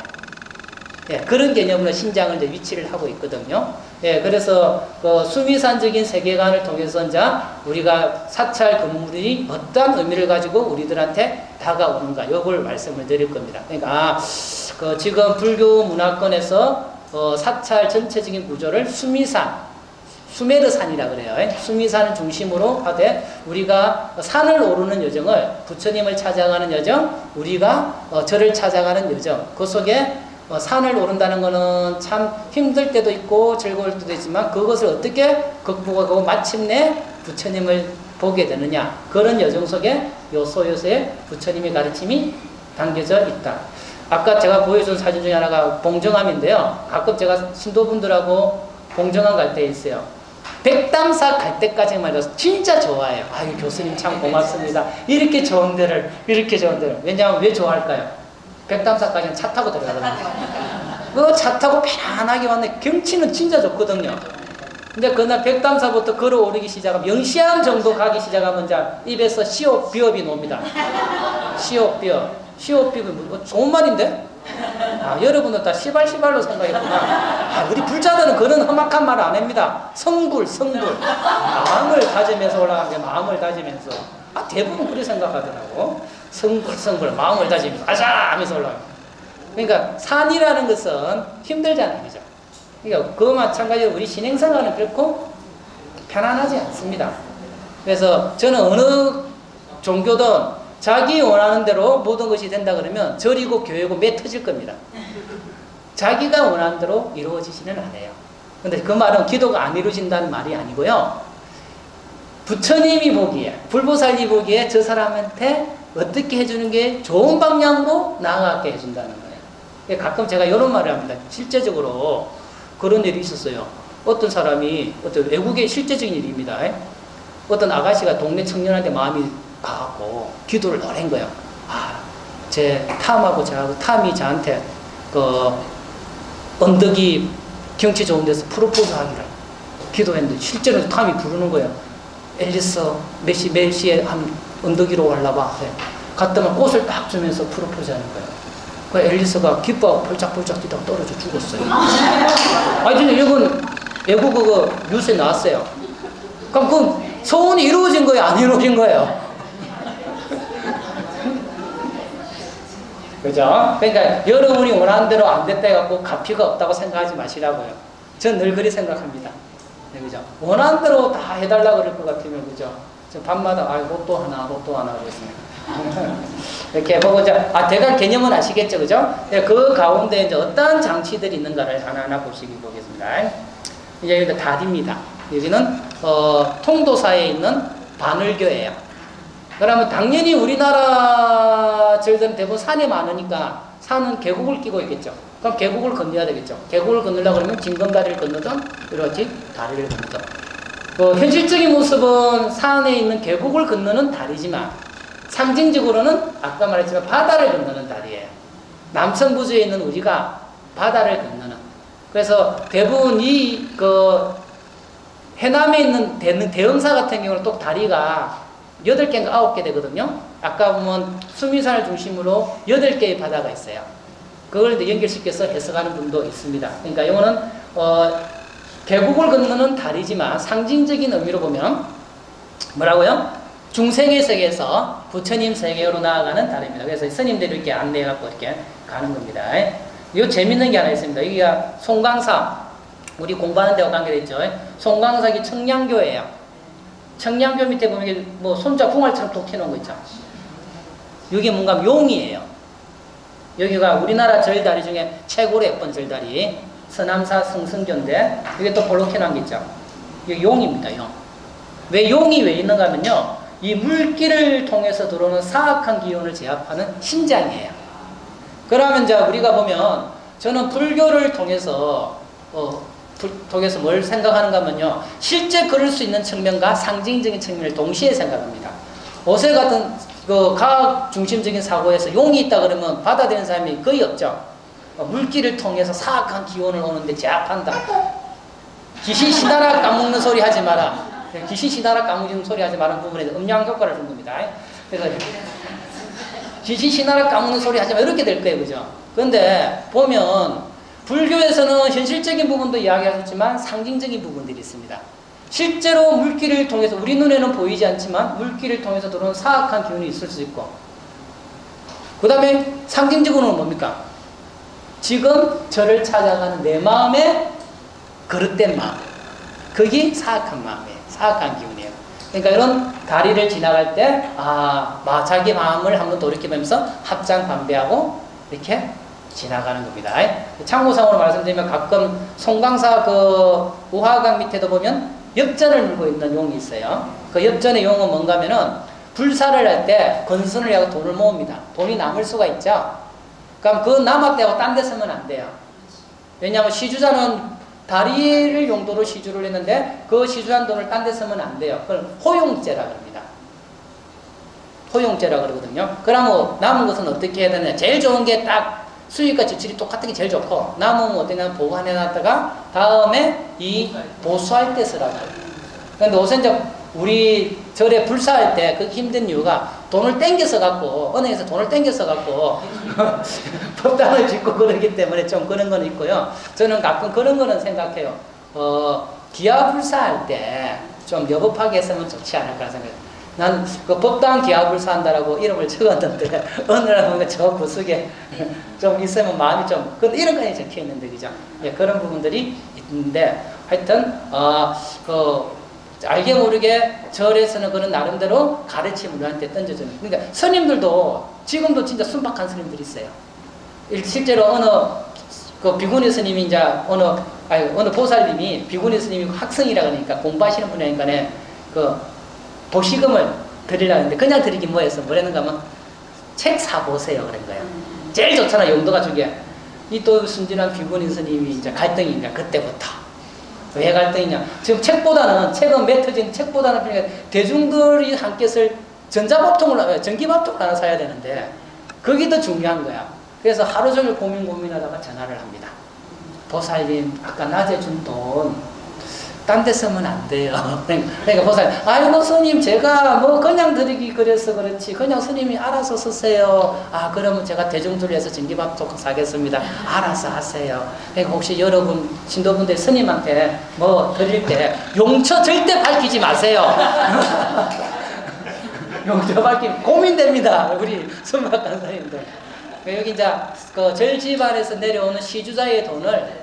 예, 그런 개념으로 신장을 이제 위치를 하고 있거든요. 예, 그래서 그 수미산적인 세계관을 통해서 이제 우리가 사찰 건물이 어떤 의미를 가지고 우리들한테 다가오는가, 요걸 말씀을 드릴 겁니다. 그러니까 그 지금 불교 문화권에서 사찰 전체적인 구조를 수미산, 수메르산이라 그래요. 수미산을 중심으로 하되, 우리가 산을 오르는 여정을, 부처님을 찾아가는 여정, 우리가 절을 찾아가는 여정, 그 속에 산을 오른다는 것은 참 힘들 때도 있고 즐거울 때도 있지만, 그것을 어떻게 극복하고 마침내 부처님을 보게 되느냐, 그런 여정 속에 요소요소에 부처님의 가르침이 담겨져 있다. 아까 제가 보여준 사진 중에 하나가 봉정암인데요. 가끔 제가 신도분들하고 봉정암 갈 때 있어요. 백담사 갈 때까지 말해서 진짜 좋아해요. 아유, 교수님 참 고맙습니다. 이렇게 좋은 데를. 왜냐하면 왜 좋아할까요? 백담사까지는 차 타고 들어가거든요. 그 차 타고 편안하게 왔는데 경치는 진짜 좋거든요. 근데 그날 백담사부터 걸어 오르기 시작하면, 영시암 정도 가기 시작하면 이제 입에서 시옷비업이 놉니다. 시옷비업이 뭐 좋은 말인데? 아, 여러분은 다 시발로 생각했구나. 아, 우리 불자들은 그런 험악한 말 안 합니다. 성불. 마음을 다지면서 올라가는 게, 마음을 다지면서. 아, 대부분 그렇게 생각하더라고. 성불, 마음을 다지면서, 아자! 하면서 올라갑니다. 그러니까, 산이라는 것은 힘들잖아요. 그죠? 그러니까, 그 마찬가지로 우리 신행생활은 결코 편안하지 않습니다. 그래서 저는 어느 종교든 자기 원하는 대로 모든 것이 된다 그러면 절이고 교회고 매 터질 겁니다. 자기가 원하는 대로 이루어지지는 않아요. 근데 그 말은 기도가 안 이루어진다는 말이 아니고요. 부처님이 보기에, 불보살이 보기에 저 사람한테 어떻게 해주는 게 좋은 방향으로 나아가게 해준다는 거예요. 가끔 제가 이런 말을 합니다. 실제적으로 그런 일이 있었어요. 어떤 사람이, 어떤 외국의 실제적인 일입니다. 어떤 아가씨가 동네 청년한테 마음이 가갖고 기도를 넣은 거예요. 아, 제 탐하고 저하고 탐이 저한테 그 언덕이 경치 좋은 데서 프로포즈 하기를 기도했는데, 실제로 탐이 부르는 거예요. 앨리스 몇 시에 한 언덕 위로 올라봐. 갔더니 꽃을 딱 주면서 프로포즈 하는 거예요. 그 앨리스가 기뻐하고 펄짝펄짝 뛰다가 떨어져 죽었어요. 아니, 진짜 이건 외국 그거 뉴스에 나왔어요. 그럼 그 소원이 이루어진 거예요? 안 이루어진 거예요? 그죠? 그러니까 여러분이 원하는 대로 안 됐다 해갖고 가피가 없다고 생각하지 마시라고요. 전 늘 그리 생각합니다. 네, 그죠? 원하는 대로 다 해달라 그럴 것 같으면, 그죠? 저 밤마다, 로또 하나 하고 있습니다. 이렇게 보고, 이제, 대강 개념은 아시겠죠? 그죠? 그 가운데 이제 어떤 장치들이 있는가를 하나하나 보겠습니다. 이제 여기가 다리입니다. 여기는, 통도사에 있는 바늘교예요. 그러면 당연히 우리나라 절들은 대부분 산이 많으니까 산은 계곡을 끼고 있겠죠. 그럼 계곡을 건너야 되겠죠. 계곡을 건너려고 그러면 징검다리를 건너든 이렇게 다리를 건너든. 현실적인 모습은 산에 있는 계곡을 건너는 다리지만, 상징적으로는 아까 말했지만 바다를 건너는 다리예요. 남천부주에 있는 우리가 바다를 건너는. 그래서 대부분 해남에 있는 대흥사 같은 경우는 또 다리가 8개인가 9개 되거든요. 아까 보면 수미산을 중심으로 8개의 바다가 있어요. 그걸 이제 연결시켜서 해석하는 분도 있습니다. 그러니까 이거는 계곡을 건너는 다리지만 상징적인 의미로 보면 뭐라고요? 중생의 세계에서 부처님 세계로 나아가는 다리입니다. 그래서 스님들이 이렇게 안내해갖고 이렇게 가는 겁니다. 이 재밌는 게 하나 있습니다. 여기가 송강사, 우리 공부하는 데와 관계되어 있죠. 송강사기 청량교예요. 청량교 밑에 보면 이게 뭐 손자 풍알처럼 톡 튀어나온 거 있죠. 이게 뭔가 용이에요. 여기가 우리나라 절다리 중에 최고로 예쁜 절다리 서남사 승승교인데 이게 또 볼록 튀어나온 게 있죠. 이게 용입니다. 용. 왜 용이 왜 있는가 하면요, 이 물기를 통해서 들어오는 사악한 기운을 제압하는 신장이에요. 그러면 이제 우리가 보면 저는 불교를 통해서 뭘 생각하는가 하면요, 실제 그럴 수 있는 측면과 상징적인 측면을 동시에 생각합니다. 어제 같은 그 과학 중심적인 사고에서 용이 있다 그러면 받아들이는 사람이 거의 없죠. 물기를 통해서 사악한 기운을 오는데 제압한다. 귀신 신하라 까먹는 소리 하지 마라. 귀신 신하라 까먹는 소리 하지 마라는 부분에 음양 효과를 준 겁니다. 그래서 귀신 신하라 까먹는 소리 하지 마 이렇게 될 거예요, 그죠? 그런데 보면 불교에서는 현실적인 부분도 이야기하셨지만 상징적인 부분들이 있습니다. 실제로 물기를 통해서 우리 눈에는 보이지 않지만 물기를 통해서 들어오는 사악한 기운이 있을 수 있고, 그 다음에 상징적으로는 뭡니까? 지금 저를 찾아가는 내 마음의 그릇된 마음, 그게 사악한 마음이에요. 사악한 기운이에요. 그러니까 이런 다리를 지나갈 때 자기 마음을 한번 돌이켜보면서 합장반배하고 이렇게 지나가는 겁니다. 참고상으로 말씀드리면 가끔 송강사 그 우하강 밑에도 보면 엽전을 물고 있는 용이 있어요. 그 엽전의 용은 뭔가 하면은 불사를 할 때 건선을 하고 돈을 모읍니다. 돈이 남을 수가 있죠. 그럼 그 남았다고 딴 데 쓰면 안 돼요. 왜냐하면 시주자는 다리를 용도로 시주를 했는데 그 시주한 돈을 딴 데 쓰면 안 돼요. 그걸 호용죄라 그럽니다. 호용죄라 그러거든요. 그러면 남은 것은 어떻게 해야 되느냐. 제일 좋은 게 딱 수익과 지출이 똑같은 게 제일 좋고, 남은 어떻게 보관해놨다가 다음에 이 보수할 때 쓰라고. 그런데 우선 이제 우리 절에 불사할 때 그 힘든 이유가 돈을 땡겨서 갖고, 은행에서 돈을 땡겨서 갖고 법당을 짓고 그러기 때문에 좀 그런 건 있고요. 저는 가끔 그런 거는 생각해요. 기아불사할 때 좀 여법하게 했으면 좋지 않을까 생각해요. 난 그 법당 기아불사한다라고 이름을 적었는데 어느 날 보니까 저 구석에 좀 있으면 마음이 좀, 근데 이런 거에 적혀 있는데, 그죠? 예, 그런 부분들이 있는데, 하여튼 알게 모르게 절에서는 그런 나름대로 가르침을 우리한테 던져주는. 그러니까 스님들도 지금도 진짜 순박한 스님들이 있어요. 실제로 어느 그 비구니 스님이 이제 어느 보살님이 비구니 스님이 학생이라 그러니까 공부하시는 분이니까 그 보시금을 드리려는데 그냥 드리기 뭐해서 뭐라는가 하면 책 사보세요 그런 거예요. 제일 좋잖아, 용도가 중요해. 이 또 순진한 비구니 스님이 이제 갈등이니까 그때부터. 왜 갈등이냐? 지금 책은 맺혀진 책보다는 대중들이 함께 쓸 전기밥통을 하나 사야 되는데 그게 더 중요한 거야. 그래서 하루 종일 고민하다가 전화를 합니다. 보살님, 아까 낮에 준 돈 딴 데 쓰면 안 돼요. 그러니까 보살님, 아이고 스님, 제가 뭐 그냥 드리기 그래서 그렇지, 그냥 스님이 알아서 쓰세요. 그러면 제가 대중들을 위해서 전기밥통 사겠습니다. 알아서 하세요. 그러니까 혹시 여러분 신도분들 스님한테 뭐 드릴 때 용처 절대 밝히지 마세요. 용처 밝히면 고민됩니다. 우리 순박한 스님들. 여기 이제 그 절집안에서 내려오는 시주자의 돈을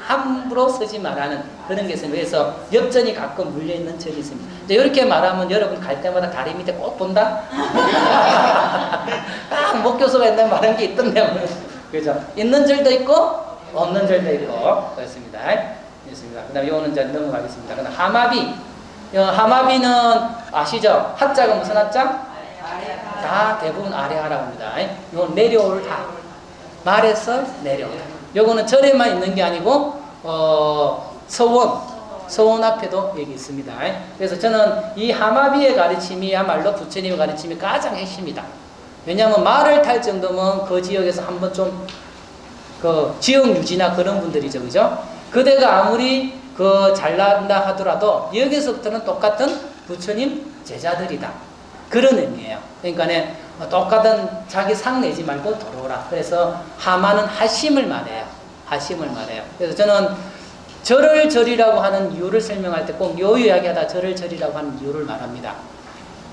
함부로 쓰지 말라는 그런 게 있습니다. 그래서 엽전이 가끔 물려있는 절이 있습니다. 이제 이렇게 말하면 여러분 갈 때마다 다리 밑에 꼭 본다? 딱 목교수가 옛날에 말한 게 있던데. 그죠? 있는 절도 있고, 없는 절도 있고, 그렇습니다. 있습니다. 그 다음에 이거는 이제 넘어가겠습니다. 그 다음 하마비. 하마비는 아시죠? 하자가 무슨 하자? 다 대부분 아래하라고 합니다. 이건 내려올다. 말에서 내려오다. 요거는 절에만 있는 게 아니고 서원 앞에도 여기 있습니다. 그래서 저는 이 하마비의 가르침이야말로 부처님의 가르침이 가장 핵심이다. 왜냐하면 말을 탈 정도면 그 지역에서 한번 좀 그 지역 유지나 그런 분들이죠, 그죠? 그대가 아무리 잘난다 하더라도 여기서부터는 똑같은 부처님 제자들이다. 그런 의미예요. 그러니까 똑같은 자기 상 내지 말고 돌아오라. 그래서 하마는 하심을 말해요. 하심을 말해요. 그래서 저는 절을 절이라고 하는 이유를 설명할 때 꼭 요 이야기하다 절을 절이라고 하는 이유를 말합니다.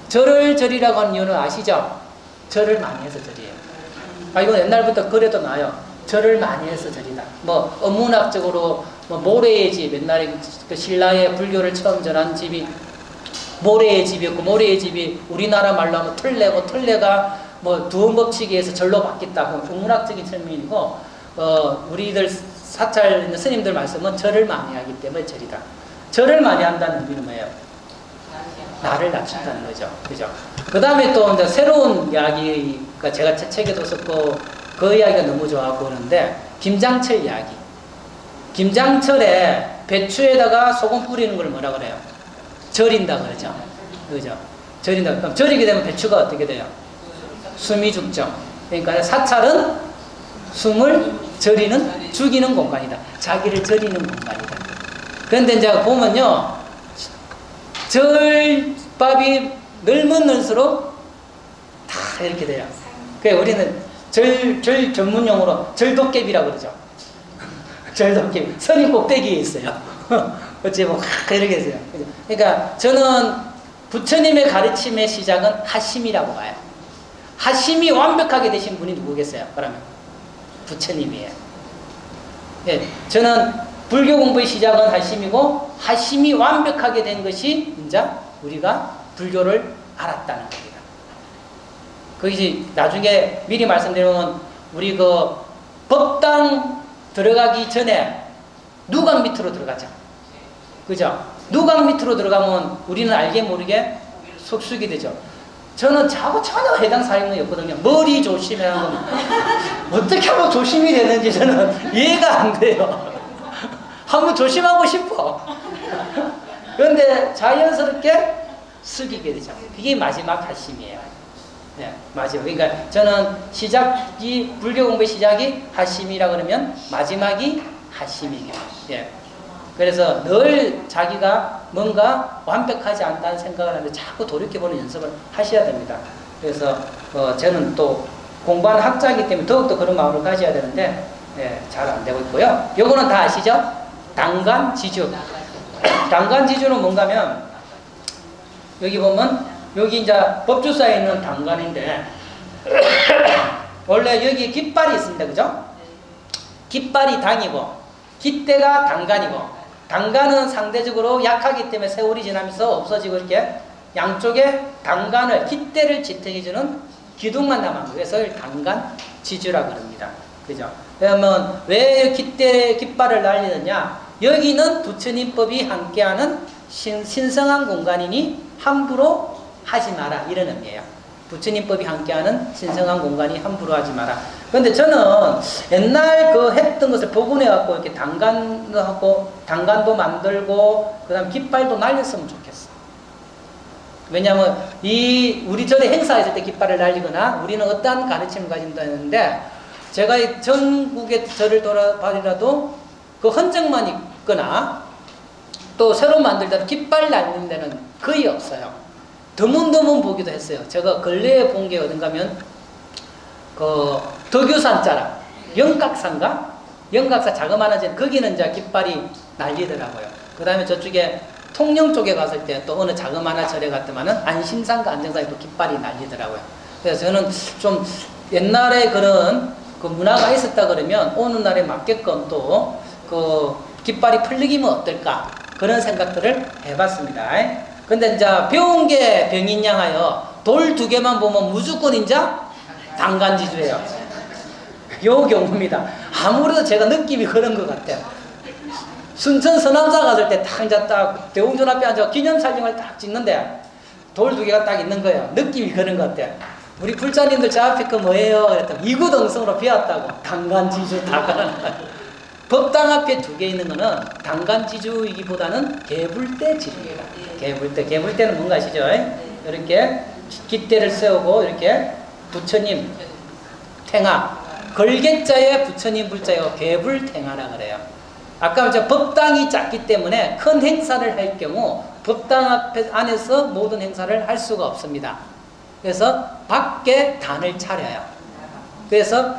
절을 절이라고 하는 이유는 아시죠? 절을 많이 해서 절이에요. 이건 옛날부터 그래도 나요. 절을 많이 해서 절이다. 뭐 어문학적으로 뭐 모래의 집, 옛날에 그 신라의 불교를 처음 전한 집이 모래의 집이었고, 모래의 집이 우리나라 말로 하면 틀레고, 틀레가 뭐 두음법칙에서 절로 바뀌었다. 어문학적인 설명이고, 우리들 사찰 있는 스님들 말씀은 절을 많이 하기 때문에 절이다. 절을 많이 한다는 의미는 뭐예요? 나를 낮춘다는 거죠. 그죠? 그 다음에 또 이제 새로운 이야기가 제가 책에도 썼고, 그 이야기가 너무 좋아하고 그러는데, 김장철 이야기. 김장철에 배추에다가 소금 뿌리는 걸 뭐라 그래요? 절인다 그러죠. 그죠? 절인다. 그럼 절이게 되면 배추가 어떻게 돼요? 숨이 죽죠. 그러니까 사찰은 숨을 절이는, 죽이는 공간이다. 자기를 절이는 공간이다. 그런데 이제 보면요, 절밥이 늘면 늘수록 다 이렇게 돼요. 그래서 우리는 절 전문용어로 절도깨비라고 그러죠. 절도깨비. 선임 꼭대기에 있어요. 어찌 보면 이렇게 있어요. 그러니까 저는 부처님의 가르침의 시작은 하심이라고 봐요. 하심이 완벽하게 되신 분이 누구겠어요? 그러면 부처님이에요. 예, 저는 불교 공부의 시작은 하심이고, 하심이 완벽하게 된 것이 이제 우리가 불교를 알았다는 겁니다. 그것이 나중에 미리 말씀드리면, 우리 그 법당 들어가기 전에 누각 밑으로 들어가죠. 그죠? 누각 밑으로 들어가면 우리는 알게 모르게 속수게 되죠. 저는 전혀 해당 사항이 없거든요. 머리 조심하는 건 어떻게 하면 조심이 되는지 저는 이해가 안 돼요. 한번 조심하고 싶어. 그런데 자연스럽게 숙이게 되죠. 그게 마지막 하심이에요. 네, 마지막. 그러니까 저는 시작이, 불교 공부의 시작이 하심이라 그러면 마지막이 하심이에요. 예. 그래서 늘 자기가 뭔가 완벽하지 않다는 생각을 하는데 자꾸 돌이켜보는 연습을 하셔야 됩니다. 그래서 저는 또 공부하는 학자이기 때문에 더욱더 그런 마음을 가져야 되는데, 예, 잘 안 되고 있고요. 요거는 다 아시죠? 당간지주. 당간지주는 뭔가 하면, 여기 보면 여기 이제 법주사에 있는 당간인데 원래 여기 깃발이 있습니다. 그죠? 깃발이 당이고 깃대가 당간이고, 당간은 상대적으로 약하기 때문에 세월이 지나면서 없어지고 이렇게 양쪽에 당간을, 깃대를 지탱해주는 기둥만 남았고, 그래서 당간지주라고 합니다. 그죠? 그러면 왜 깃발을 날리느냐? 여기는 부처님법이 함께하는 신성한 공간이니 함부로 하지 마라, 이런 의미예요. 부처님법이 함께하는 신성한 공간이 함부로 하지 마라. 그런데 저는 옛날 그 했던 것을 복원해갖고 이렇게 당간도 만들고, 그 다음 깃발도 날렸으면 좋겠어. 왜냐하면 우리 절에 행사했을 때 깃발을 날리거나, 우리는 어떠한 가르침을 가진다 했는데, 제가 전국의 절을 돌아다니라도 그 흔적만 있거나 또 새로 만들더라도 깃발 날리는 데는 거의 없어요. 드문드문 보기도 했어요. 제가 근래에 본 게 어딘가면 그 덕유산자락, 영각산가? 영각사 자그마한 집, 거기는 이제 깃발이 날리더라고요. 그 다음에 저쪽에 통영 쪽에 갔을 때 또 어느 자그마한 절에 갔더만은 안심산과 안정산에 또 깃발이 날리더라고요. 그래서 저는 좀 옛날에 그런 그 문화가 있었다 그러면 오는 날에 맞게끔 또 그 깃발이 풀리기면 어떨까, 그런 생각들을 해봤습니다. 근데 이제 배운 게 병인양하여 돌 2개만 보면 무조건 이제 당간지주예요. 요 경우입니다. 아무래도 제가 느낌이 그런 것 같아요. 순천 서남사 갔을 때 딱 이제 딱 대웅전 앞에 앉아 기념사진을 딱 찍는데 돌 2개가 딱 있는 거예요. 느낌이 그런 것 같아요. 우리 불자님들 저 앞에 거 뭐예요? 그랬더니 이구동성으로 비었다고. 당간지주 당간. 법당 앞에 2개 있는 거는 당간지주이기보다는 개불대지주입니다. 개불대는 뭔가 아시죠? 이렇게 깃대를 세우고 이렇게 부처님 탱화, 걸개자에 부처님 불자요 개불탱화라 그래요. 아까 이제 법당이 작기 때문에 큰 행사를 할 경우 법당 앞에 안에서 모든 행사를 할 수가 없습니다. 그래서 밖에 단을 차려요. 그래서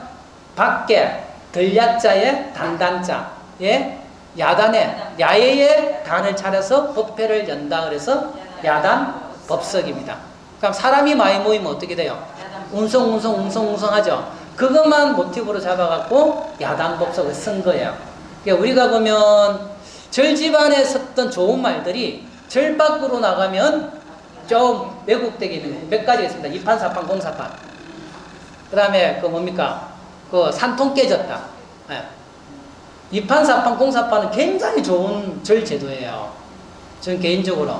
밖에 들야자에 단단자에 야단에 야외에 단을 차려서 법회를 연다 그래서 야단 법석입니다. 그럼 사람이 많이 모이면 어떻게 돼요? 웅성하죠. 그것만 모티브로 잡아갖고 야단 법석을 쓴 거예요. 그러니까 우리가 보면 절 집안에 섰던 좋은 말들이 절 밖으로 나가면 좀 왜곡되게 있는 몇 가지가 있습니다. 이판사판 공사판. 그 다음에 그 뭡니까? 그 산통 깨졌다. 네. 이판사판 공사판은 굉장히 좋은 절 제도예요. 저는 개인적으로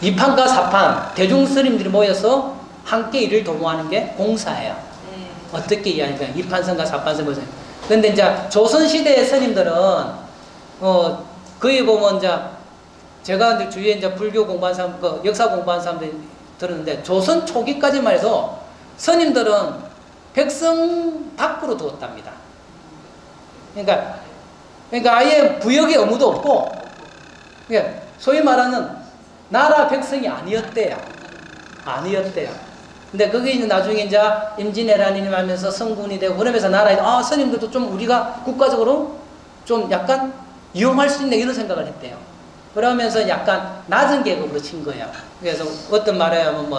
이판과 사판 대중 스님들이 모여서 함께 일을 도모하는 게 공사예요. 어떻게 이해하니까 이판선과 사판선 보세요. 근데 이제 조선시대의 스님들은 거의 보면 이제 제가 이제 주위에 이제 불교 공부한 사람, 그 역사 공부한 사람들이 들었는데 조선 초기까지만 해도 스님들은 백성 밖으로 두었답니다. 그러니까 아예 부역의 의무도 없고, 그러니까 소위 말하는 나라 백성이 아니었대요. 근데 그게 이제 나중에 이제 임진왜란이님 하면서 성군이 되고 그러면서 나라에 스님들도 좀 우리가 국가적으로 좀 약간 이용할 수 있는 이런 생각을 했대요. 그러면서 약간 낮은 계급으로 친 거예요. 그래서 어떤 말에 하면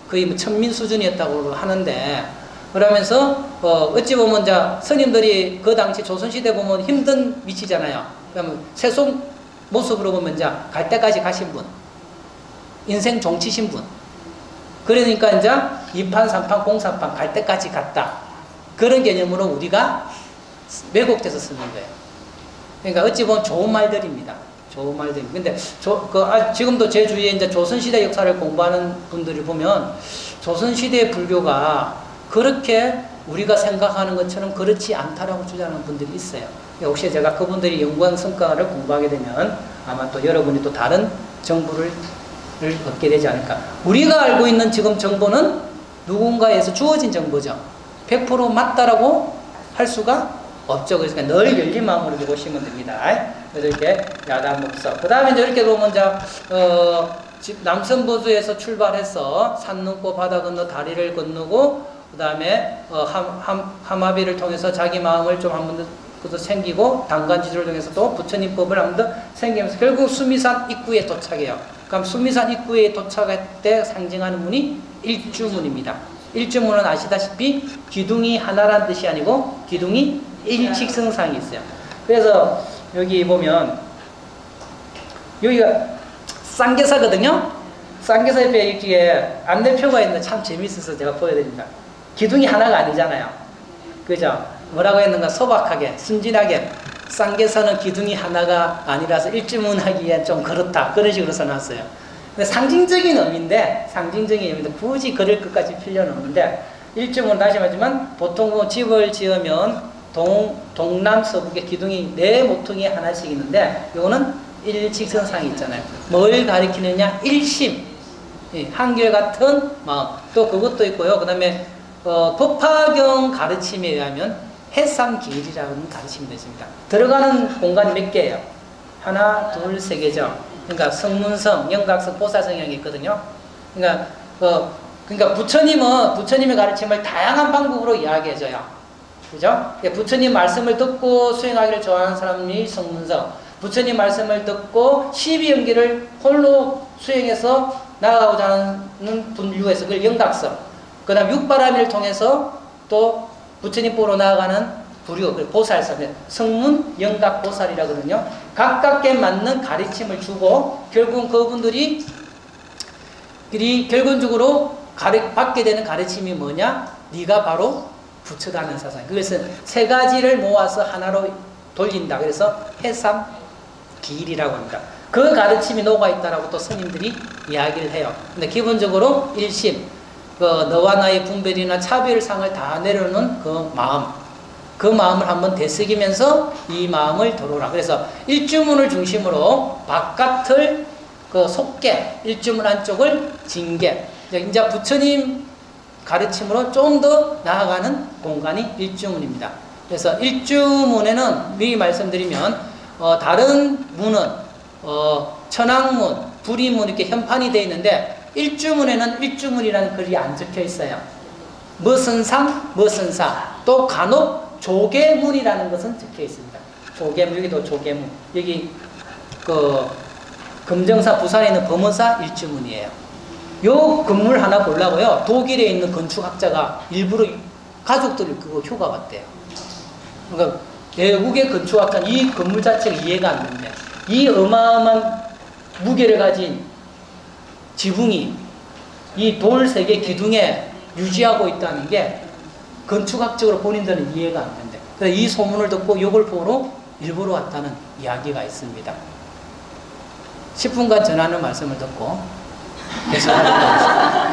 거의 천민 수준이었다고 하는데, 그러면서 어찌 보면 이제 스님들이 그 당시 조선시대 보면 힘든 위치잖아요. 그러면 세속 모습으로 보면 이제 갈 때까지 가신 분, 인생 종치신 분. 그러니까 이제 2판, 3판, 공사판 갈 때까지 갔다. 그런 개념으로 우리가 왜곡돼서 쓰는 거예요. 그러니까 어찌 보면 좋은 말들입니다. 근데 지금도 제 주위에 이제 조선시대 역사를 공부하는 분들이 보면 조선시대의 불교가 그렇게 우리가 생각하는 것처럼 그렇지 않다라고 주장하는 분들이 있어요. 혹시 제가 그분들이 연구한 성과를 공부하게 되면 아마 또 여러분이 또 다른 정보를 얻게 되지 않을까. 우리가 알고 있는 지금 정보는 누군가에서 주어진 정보죠. 100% 맞다라고 할 수가 없죠. 그래서 늘 열린 마음으로 보시면 됩니다. 그래서 이렇게 야단 목석. 그 다음에 이제 이렇게 보면 남선보주에서 출발해서 산 넘고 바다 건너 다리를 건너고 그 다음에 하마비를 통해서 자기 마음을 좀 한 번 더 생기고 당간지주를 통해서 또 부처님 법을 한 번 더 생기면서 결국 수미산 입구에 도착해요. 그럼 수미산 입구에 도착할 때 상징하는 문이 일주문입니다. 일주문은 아시다시피 기둥이 하나란 뜻이 아니고 기둥이 일직선상이 있어요. 그래서 여기 보면 여기가 쌍계사거든요. 쌍계사 옆에 이렇게 안내표가 있는데 참 재밌어서 제가 보여드립니다. 기둥이 하나가 아니잖아요. 그죠? 뭐라고 했는가? 소박하게, 순진하게 쌍계사는 기둥이 하나가 아니라서 일주문 하기엔 좀 그렇다. 그런 식으로 써놨어요. 근데 상징적인 의미인데 굳이 그럴 것까지 필요는 없는데 일주문 다시 말하지만 보통 집을 지으면 동남 서북에 기둥이 4모퉁이 하나씩 있는데 이거는 일직선상이 있잖아요. 뭘 가리키느냐? 일심, 한결같은 마음. 또 그것도 있고요. 그 다음에 법화경 가르침에 의하면 해삼기일이라는 가르침이 있습니다. 들어가는 공간이 몇 개예요? 하나, 둘, 세 개죠. 그러니까 성문성, 영각성, 보살성형이 있거든요. 그러니까 부처님의 가르침을 다양한 방법으로 이야기해줘요. 그죠? 부처님 말씀을 듣고 수행하기를 좋아하는 사람이 성문성, 부처님 말씀을 듣고 12연기를 홀로 수행해서 나아가고자 하는 분류에서 그걸 영각성, 그 다음 육바라밀을 통해서 또 부처님 보러 나아가는 부류, 보살성, 성문, 영각, 보살이라고 하거든요. 각각에 맞는 가르침을 주고 결국은 그분들이 결론적으로 받게 되는 가르침이 뭐냐? 네가 바로 부처다는 사상. 그것은 세 가지를 모아서 하나로 돌린다. 그래서 해삼기일이라고 합니다. 그 가르침이 녹아있다라고 또 스님들이 이야기를 해요. 근데 기본적으로 일심, 너와 나의 분별이나 차별상을 다 내려놓는 그 마음을 한번 되새기면서 이 마음을 들어라. 그래서 일주문을 중심으로 바깥을 속계, 일주문 한쪽을 징계. 이제 부처님 가르침으로 좀 더 나아가는 공간이 일주문입니다. 그래서 일주문에는 미리 말씀드리면 다른 문은 천왕문, 불이문 이렇게 현판이 되어 있는데 일주문에는 일주문이라는 글이 안 적혀 있어요. 무슨 상, 무슨 사. 또 간혹 조계문이라는 것은 적혀 있습니다. 조계문, 여기도 조계문. 여기 그 금정사 부산에 있는 범어사 일주문이에요. 요 건물 하나 보려고요. 독일에 있는 건축학자가 일부러 가족들을 그거 휴가 갔대요. 그러니까 외국의 건축학자는 이 건물 자체가 이해가 안 된대. 이 어마어마한 무게를 가진 지붕이 이 돌 세 개 기둥에 유지하고 있다는 게 건축학적으로 본인들은 이해가 안 된대. 그래서 이 소문을 듣고 이걸 보러 일부러 왔다는 이야기가 있습니다. 10분간 전하는 말씀을 듣고 계속하도록 하겠습니다.